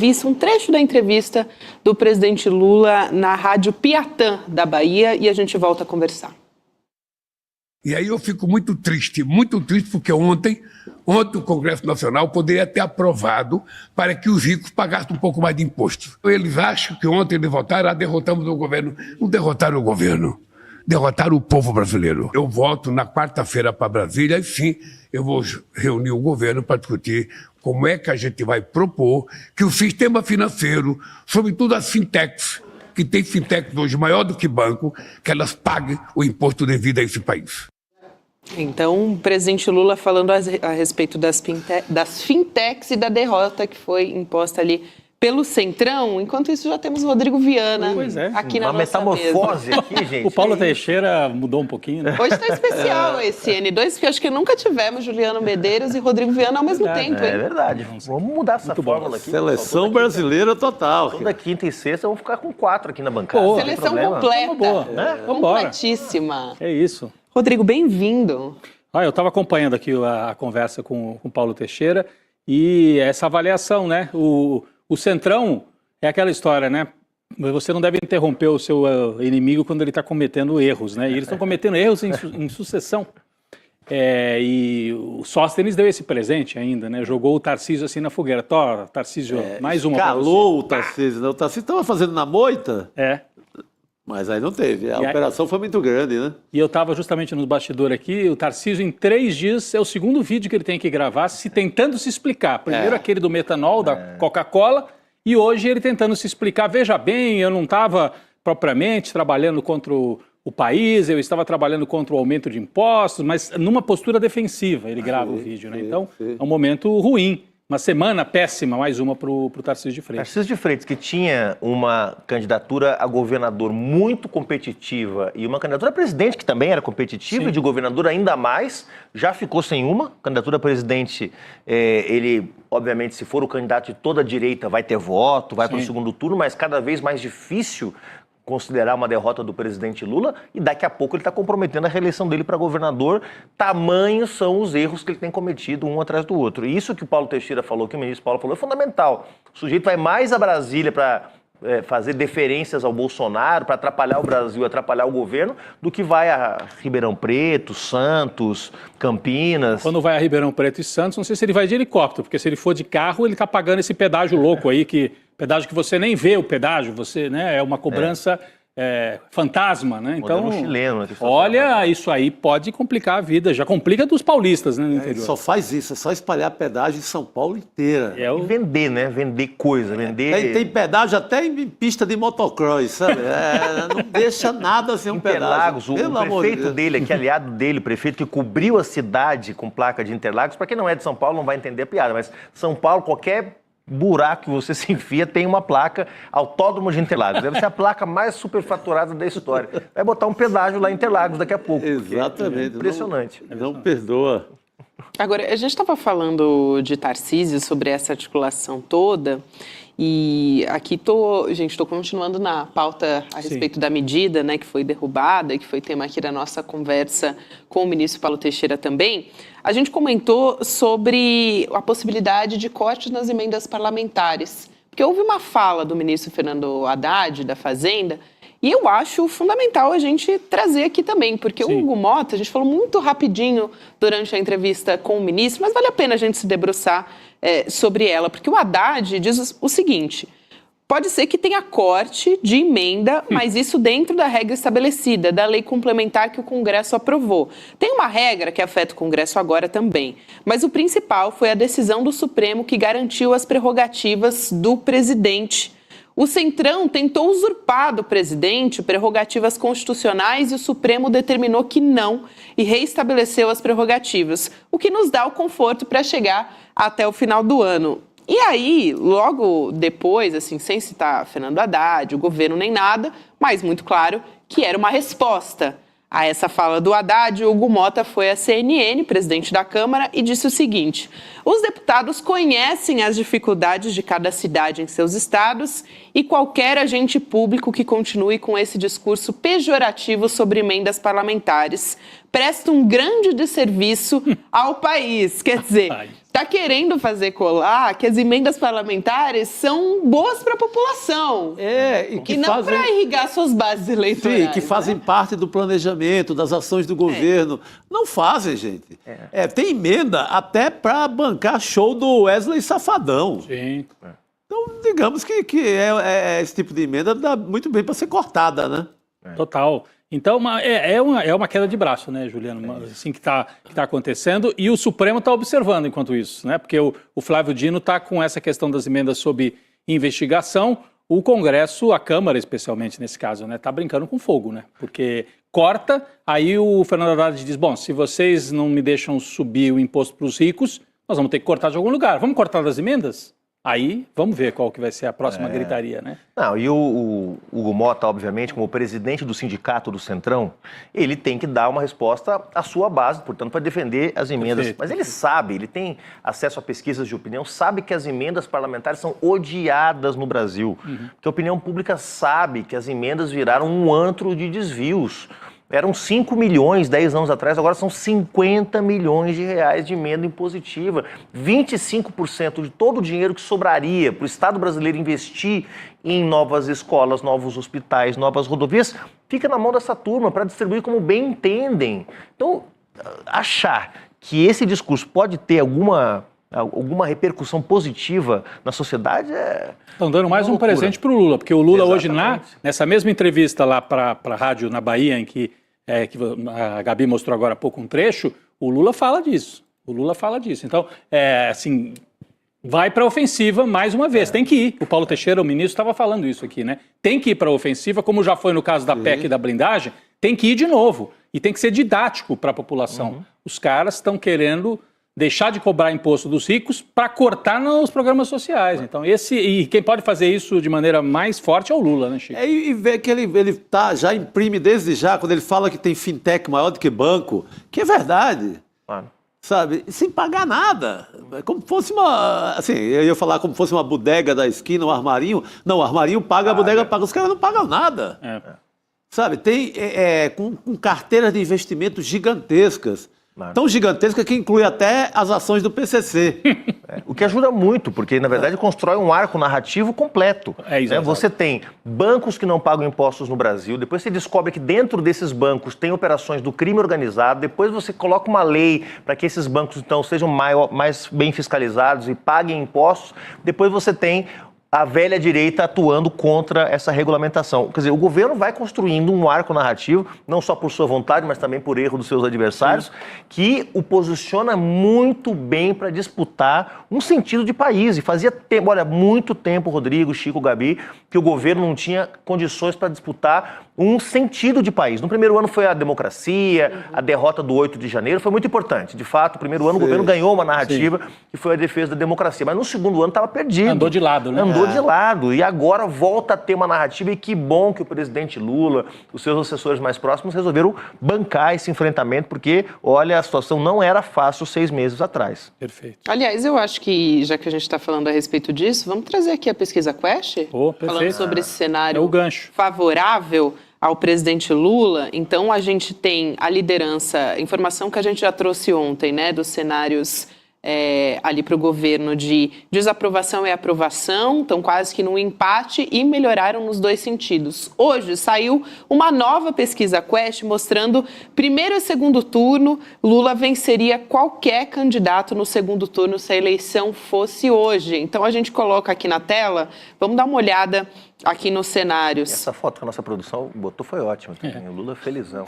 entrevista, um trecho da entrevista do presidente Lula na Rádio Piatã da Bahia, e a gente volta a conversar. E aí eu fico muito triste porque ontem o Congresso Nacional poderia ter aprovado para que os ricos pagassem um pouco mais de imposto. Eles acham que ontem eles votaram, derrotamos o governo. Não derrotaram o governo, derrotaram o povo brasileiro. Eu volto na quarta-feira para Brasília e sim, eu vou reunir o governo para discutir como é que a gente vai propor que o sistema financeiro, sobretudo as fintechs, que tem fintechs hoje maior do que banco, que elas paguem o imposto devido a esse país. Então, o presidente Lula falando a respeito das fintechs e da derrota que foi imposta ali pelo Centrão. Enquanto isso, já temos o Rodrigo Viana aqui na nossa metamorfose mesa. aqui, gente. O Paulo Teixeira mudou um pouquinho, né? Hoje está especial esse N2, porque acho que nunca tivemos Juliano Medeiros e Rodrigo Viana ao mesmo tempo, hein? É verdade. Vamos mudar essa fórmula aqui. Seleção brasileira total. Toda quinta e sexta vamos ficar com 4 aqui na bancada. Pô, Seleção completa. Vambora. Completíssima. É isso. Rodrigo, bem-vindo. Eu estava acompanhando aqui a conversa com o Paulo Teixeira e essa avaliação, né? O Centrão é aquela história, né? Você não deve interromper o seu inimigo quando ele está cometendo erros, né? E eles estão cometendo erros em sucessão. E o Sóstenes deu esse presente ainda, né? Jogou o Tarcísio assim na fogueira. Tarcísio, mais uma pra você. Calou o Tarcísio, né? O Tarcísio estava fazendo na moita, mas aí não teve. A operação foi muito grande, né? E eu estava justamente no bastidor aqui, o Tarcísio em 3 dias, é o segundo vídeo que ele tem que gravar, tentando se explicar. Primeiro aquele do metanol, da Coca-Cola, e hoje ele tentando se explicar. Veja bem, eu não estava propriamente trabalhando contra o país, eu estava trabalhando contra o aumento de impostos, mas numa postura defensiva ele grava o vídeo, né? Então, é um momento ruim. Uma semana péssima, mais uma para o Tarcísio de Freitas. Tarcísio de Freitas, que tinha uma candidatura a governador muito competitiva e uma candidatura a presidente que também era competitiva, e de governador ainda mais, já ficou sem uma. Candidatura a presidente, ele, obviamente, se for o candidato de toda a direita, vai ter voto, vai para o segundo turno, mas cada vez mais difícil considerar uma derrota do presidente Lula, e daqui a pouco ele está comprometendo a reeleição dele para governador. Tamanhos são os erros que ele tem cometido um atrás do outro. E isso que o Paulo Teixeira falou, que o ministro Paulo falou, é fundamental. O sujeito vai mais a Brasília para fazer deferências ao Bolsonaro, para atrapalhar o Brasil, atrapalhar o governo, do que vai a Ribeirão Preto, Santos, Campinas. Quando vai a Ribeirão Preto e Santos, não sei se ele vai de helicóptero, porque se ele for de carro, ele está pagando esse pedágio louco aí, pedágio que você nem vê o pedágio, né, é uma cobrança fantasma, né? Então, chileno, né, olha, isso aí pode complicar a vida, já complica dos paulistas, né, no interior. Só faz isso, é só espalhar pedágio em São Paulo inteira. E vender, né? Vender coisa, vender... Tem pedágio até em pista de motocross, sabe? Não deixa nada sem um Interlagos, pedágio. o prefeito dele, que é aliado dele, o prefeito que cobriu a cidade com placa de Interlagos, para quem não é de São Paulo não vai entender a piada, mas São Paulo, qualquer buraco que você se enfia tem uma placa Autódromo de Interlagos. Deve ser a placa mais superfaturada da história. Vai botar um pedágio lá em Interlagos daqui a pouco. Exatamente. Impressionante. Não perdoa. Agora, a gente estava falando de Tarcísio, sobre essa articulação toda, e aqui estou continuando na pauta a respeito da medida, né, que foi derrubada, que foi tema aqui da nossa conversa com o ministro Paulo Teixeira também. A gente comentou sobre a possibilidade de cortes nas emendas parlamentares, porque houve uma fala do ministro Fernando Haddad, da Fazenda, e eu acho fundamental a gente trazer aqui também, porque o Hugo Mota, a gente falou muito rapidinho durante a entrevista com o ministro, mas vale a pena a gente se debruçar sobre ela, porque o Haddad diz o seguinte: pode ser que tenha corte de emenda, mas isso dentro da regra estabelecida, da lei complementar que o Congresso aprovou. Tem uma regra que afeta o Congresso agora também, mas o principal foi a decisão do Supremo que garantiu as prerrogativas do presidente. O Centrão tentou usurpar do presidente prerrogativas constitucionais e o Supremo determinou que não e reestabeleceu as prerrogativas, o que nos dá o conforto para chegar até o final do ano. E aí, logo depois, assim, sem citar Fernando Haddad, o governo nem nada, mas muito claro que era uma resposta a essa fala do Haddad, Hugo Mota foi à CNN, presidente da Câmara, e disse o seguinte: os deputados conhecem as dificuldades de cada cidade em seus estados e qualquer agente público que continue com esse discurso pejorativo sobre emendas parlamentares presta um grande desserviço ao país. Quer dizer, está querendo fazer colar que as emendas parlamentares são boas para a população. E não para irrigar suas bases eleitorais. Sim, que fazem parte do planejamento, das ações do governo. Não fazem, gente. Tem emenda até para bancar show do Wesley Safadão. Sim. Então, digamos que esse tipo de emenda dá muito bem para ser cortada, né? Total. Então, é uma queda de braço, né, Juliano? Assim que está acontecendo. E o Supremo está observando enquanto isso, né? Porque o Flávio Dino está com essa questão das emendas sob investigação. O Congresso, a Câmara especialmente nesse caso, né, está brincando com fogo, né? Porque corta, aí o Fernando Haddad diz, bom, se vocês não me deixam subir o imposto para os ricos, nós vamos ter que cortar de algum lugar. Vamos cortar das emendas? Aí, vamos ver qual que vai ser a próxima gritaria, né? Não, e o Hugo Mota, obviamente, como presidente do sindicato do Centrão, ele tem que dar uma resposta à sua base, portanto, para defender as emendas. Perfeito. Mas ele sabe, ele tem acesso a pesquisas de opinião, sabe que as emendas parlamentares são odiadas no Brasil. Porque a opinião pública sabe que as emendas viraram um antro de desvios. Eram 5 milhões 10 anos atrás, agora são 50 milhões de reais de emenda impositiva. 25% de todo o dinheiro que sobraria para o Estado brasileiro investir em novas escolas, novos hospitais, novas rodovias, fica na mão dessa turma para distribuir como bem entendem. Então, achar que esse discurso pode ter alguma repercussão positiva na sociedade Estão dando mais um presente para o Lula, porque o Lula hoje, nessa mesma entrevista lá para a rádio na Bahia, em que a Gabi mostrou agora há pouco um trecho, o Lula fala disso. Então, assim, vai para a ofensiva mais uma vez, tem que ir. O Paulo Teixeira, o ministro, estava falando isso aqui, né? Tem que ir para a ofensiva, como já foi no caso da PEC e da blindagem, tem que ir de novo. E tem que ser didático para a população. Os caras estão querendo deixar de cobrar imposto dos ricos para cortar nos programas sociais. Então, e quem pode fazer isso de maneira mais forte é o Lula, né, Chico? E ver que ele já imprime desde já, quando ele fala que tem fintech maior do que banco, que é verdade. Sabe? Sem pagar nada. É como fosse uma... Assim, eu ia falar como fosse uma bodega da esquina, um armarinho. Não, o armarinho paga, a bodega paga. Os caras não pagam nada. Sabe? Tem com carteiras de investimento gigantescas. Tão gigantesca que inclui até as ações do PCC. O que ajuda muito, porque, na verdade, constrói um arco narrativo completo. Você tem bancos que não pagam impostos no Brasil, depois você descobre que dentro desses bancos tem operações do crime organizado, depois você coloca uma lei para que esses bancos, então, sejam mais bem fiscalizados e paguem impostos, depois você tem a velha direita atuando contra essa regulamentação. Quer dizer, o governo vai construindo um arco narrativo, não só por sua vontade, mas também por erro dos seus adversários, que o posiciona muito bem para disputar um sentido de país. E fazia muito tempo, Rodrigo, Chico, Gabi, que o governo não tinha condições para disputar um sentido de país. No primeiro ano foi a democracia, a derrota do 8 de janeiro, foi muito importante. De fato, no primeiro ano o governo ganhou uma narrativa que foi a defesa da democracia. Mas no segundo ano estava perdido. Andou de lado, né? Andou de lado. E agora volta a ter uma narrativa e que bom que o presidente Lula, os seus assessores mais próximos resolveram bancar esse enfrentamento, porque, olha, a situação não era fácil 6 meses atrás. Perfeito. Aliás, eu acho que, já que a gente está falando a respeito disso, vamos trazer aqui a pesquisa Quest? Falando sobre esse cenário favorável ao presidente Lula. Então, a gente tem a liderança, informação que a gente já trouxe ontem, né, dos cenários ali para o governo de desaprovação e aprovação, estão quase que num empate e melhoraram nos dois sentidos. Hoje saiu uma nova pesquisa Quest mostrando primeiro e segundo turno, Lula venceria qualquer candidato no segundo turno se a eleição fosse hoje. Então a gente coloca aqui na tela, vamos dar uma olhada aqui nos cenários. Essa foto que a nossa produção botou foi ótima também. O Lula felizão.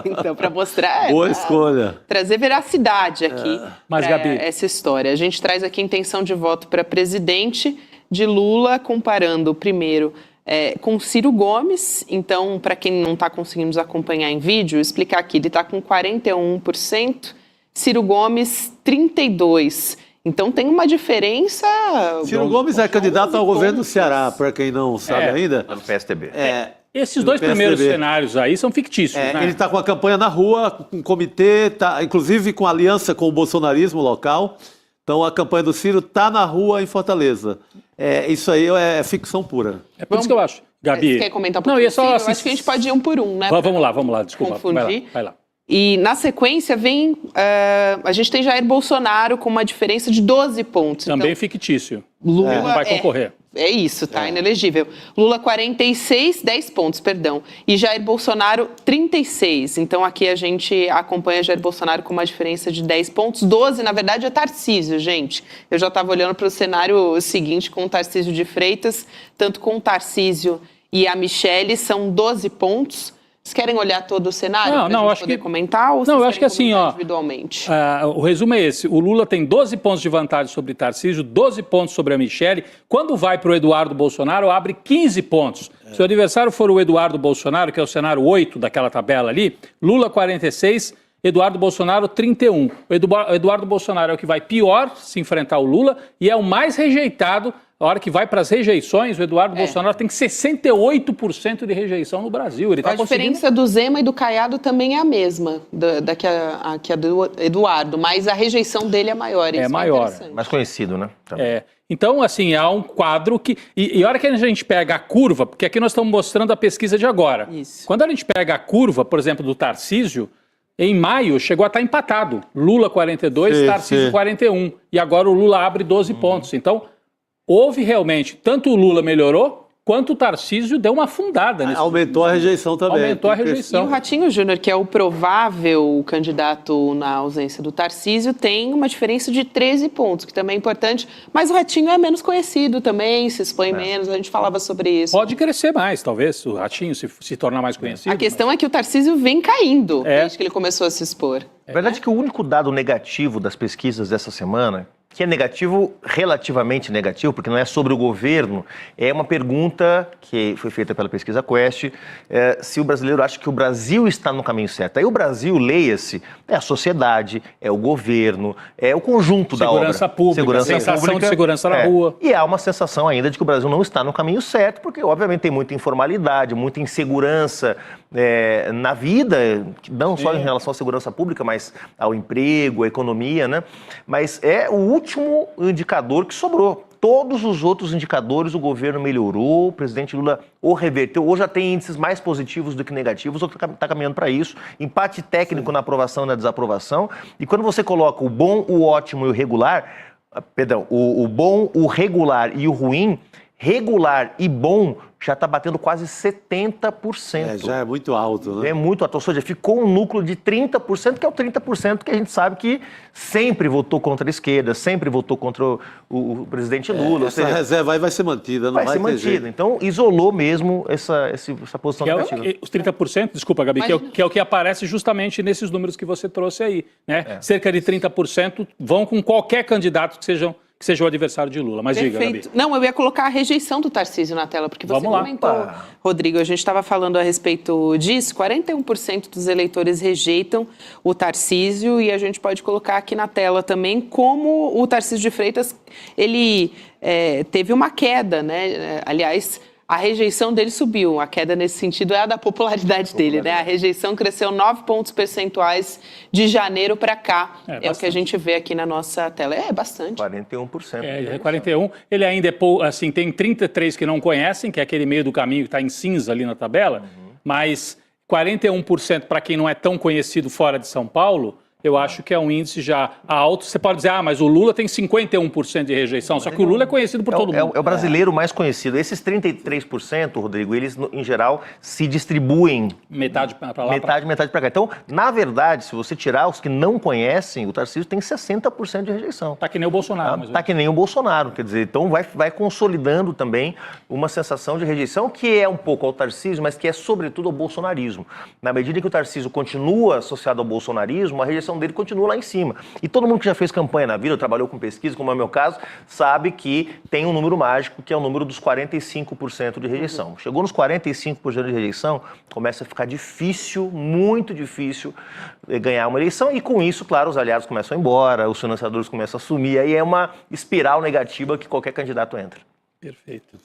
Então, para mostrar... Boa escolha. Trazer veracidade aqui Mas, Gabi, essa história. A gente traz aqui intenção de voto para presidente de Lula, comparando primeiro com Ciro Gomes. Então, para quem não está conseguindo nos acompanhar em vídeo, explicar aqui. Ele está com 41%, Ciro Gomes 32%. Então tem uma diferença... Ciro Gomes é candidato ao governo do Ceará, para quem não sabe ainda. No PSDB. Esses dois primeiros cenários aí são fictícios, né? Ele está com a campanha na rua, com um comitê, inclusive com aliança com o bolsonarismo local. Então a campanha do Ciro está na rua em Fortaleza. Isso aí é ficção pura. É por isso que eu acho. Gabi... Você quer comentar um pouquinho? Não, só, eu acho que a gente pode ir um por um, né? Vamos lá, desculpa. Confundir. Vai lá. E na sequência vem, a gente tem Jair Bolsonaro com uma diferença de 12 pontos. Também então, fictício. Lula não vai concorrer. É isso, tá inelegível. Lula 46, 10 pontos, perdão. E Jair Bolsonaro 36. Então aqui a gente acompanha Jair Bolsonaro com uma diferença de 10 pontos. 12, na verdade, é Tarcísio, gente. Eu já estava olhando para o cenário seguinte com o Tarcísio de Freitas, tanto com o Tarcísio e a Michelle, são 12 pontos. Vocês querem olhar todo o cenário para a gente poder comentar? Ou não, eu acho que assim, individualmente? O resumo é esse. O Lula tem 12 pontos de vantagem sobre Tarcísio, 12 pontos sobre a Michelle. Quando vai para o Eduardo Bolsonaro, abre 15 pontos. Se o adversário for o Eduardo Bolsonaro, que é o cenário 8 daquela tabela ali, Lula 46, Eduardo Bolsonaro 31. O Eduardo Bolsonaro é o que vai pior se enfrentar o Lula e é o mais rejeitado. A hora que vai para as rejeições, o Eduardo Bolsonaro tem 68% de rejeição no Brasil. Ele A diferença do Zema e do Caiado também é a mesma, que a do Eduardo, mas a rejeição dele é maior. É maior. Mais conhecido, né? Então, assim, há um quadro que... E a hora que a gente pega a curva, porque aqui nós estamos mostrando a pesquisa de agora. Isso. Quando a gente pega a curva, por exemplo, do Tarcísio, em maio chegou a estar empatado. Lula 42, Tarcísio 41. E agora o Lula abre 12 pontos. Então... houve realmente, tanto o Lula melhorou, quanto o Tarcísio deu uma afundada. Aumentou a rejeição também. Aumentou a rejeição. E o Ratinho Júnior, que é o provável candidato na ausência do Tarcísio, tem uma diferença de 13 pontos, que também é importante, mas o Ratinho é menos conhecido também, se expõe menos, a gente falava sobre isso. Pode crescer mais, talvez, o Ratinho se tornar mais conhecido. A questão é que o Tarcísio vem caindo desde que ele começou a se expor. A verdade é que o único dado negativo das pesquisas dessa semana, que é negativo, relativamente negativo, porque não é sobre o governo, é uma pergunta que foi feita pela pesquisa Quest, se o brasileiro acha que o Brasil está no caminho certo. Aí o Brasil, leia-se, é a sociedade, é o governo, é o conjunto da obra. Segurança pública, sensação de segurança na rua. E há uma sensação ainda de que o Brasil não está no caminho certo, porque obviamente tem muita informalidade, muita insegurança na vida, não só em relação à segurança pública, mas ao emprego, à economia, né? Mas é o último indicador que sobrou. Todos os outros indicadores o governo melhorou, o presidente Lula ou reverteu, ou já tem índices mais positivos do que negativos, ou está caminhando para isso. Empate técnico na aprovação e na desaprovação. E quando você coloca o bom, o ótimo e o regular, o bom, o regular e o ruim, regular e bom já está batendo quase 70%. Já é muito alto, né? É muito alto. Ou seja, ficou um núcleo de 30%, que é o 30% que a gente sabe que sempre votou contra a esquerda, sempre votou contra o presidente Lula. Essa reserva aí vai ser mantida, não vai ser ter mantida. jeito. Então, isolou mesmo essa posição negativa. Os 30%, desculpa, Gabi, que é o que aparece justamente nesses números que você trouxe aí, né? Cerca de 30% vão com qualquer candidato que seja o adversário de Lula. Mas diga, Gabi. Não, eu ia colocar a rejeição do Tarcísio na tela, porque você comentou, Rodrigo, a gente estava falando a respeito disso, 41% dos eleitores rejeitam o Tarcísio e a gente pode colocar aqui na tela também como o Tarcísio de Freitas, ele teve uma queda, né? Aliás, a rejeição dele subiu, a queda nesse sentido é a da popularidade dele, né? A rejeição cresceu 9 pontos percentuais de janeiro para cá, é o que a gente vê aqui na nossa tela. É bastante. 41%. 41%. Ele ainda assim, tem 33 que não conhecem, que é aquele meio do caminho que está em cinza ali na tabela, mas 41% para quem não é tão conhecido fora de São Paulo, eu acho que é um índice já alto. Você pode dizer, mas o Lula tem 51% de rejeição, só que o Lula é conhecido por todo mundo. É o brasileiro mais conhecido. Esses 33%, Rodrigo, eles, em geral, se distribuem... Metade para lá. Metade para cá. Então, na verdade, se você tirar os que não conhecem, o Tarcísio tem 60% de rejeição. Tá que nem o Bolsonaro. Tá que nem o Bolsonaro, quer dizer, então vai consolidando também uma sensação de rejeição que é um pouco ao Tarcísio, mas que é sobretudo ao bolsonarismo. Na medida que o Tarcísio continua associado ao bolsonarismo, a rejeição dele continua lá em cima. E todo mundo que já fez campanha na vida, trabalhou com pesquisa, como é o meu caso, sabe que tem um número mágico, que é o número dos 45% de rejeição. Chegou nos 45% de rejeição, começa a ficar difícil, muito difícil ganhar uma eleição, e com isso, claro, os aliados começam a ir embora, os financiadores começam a sumir, aí é uma espiral negativa que qualquer candidato entra. Perfeito.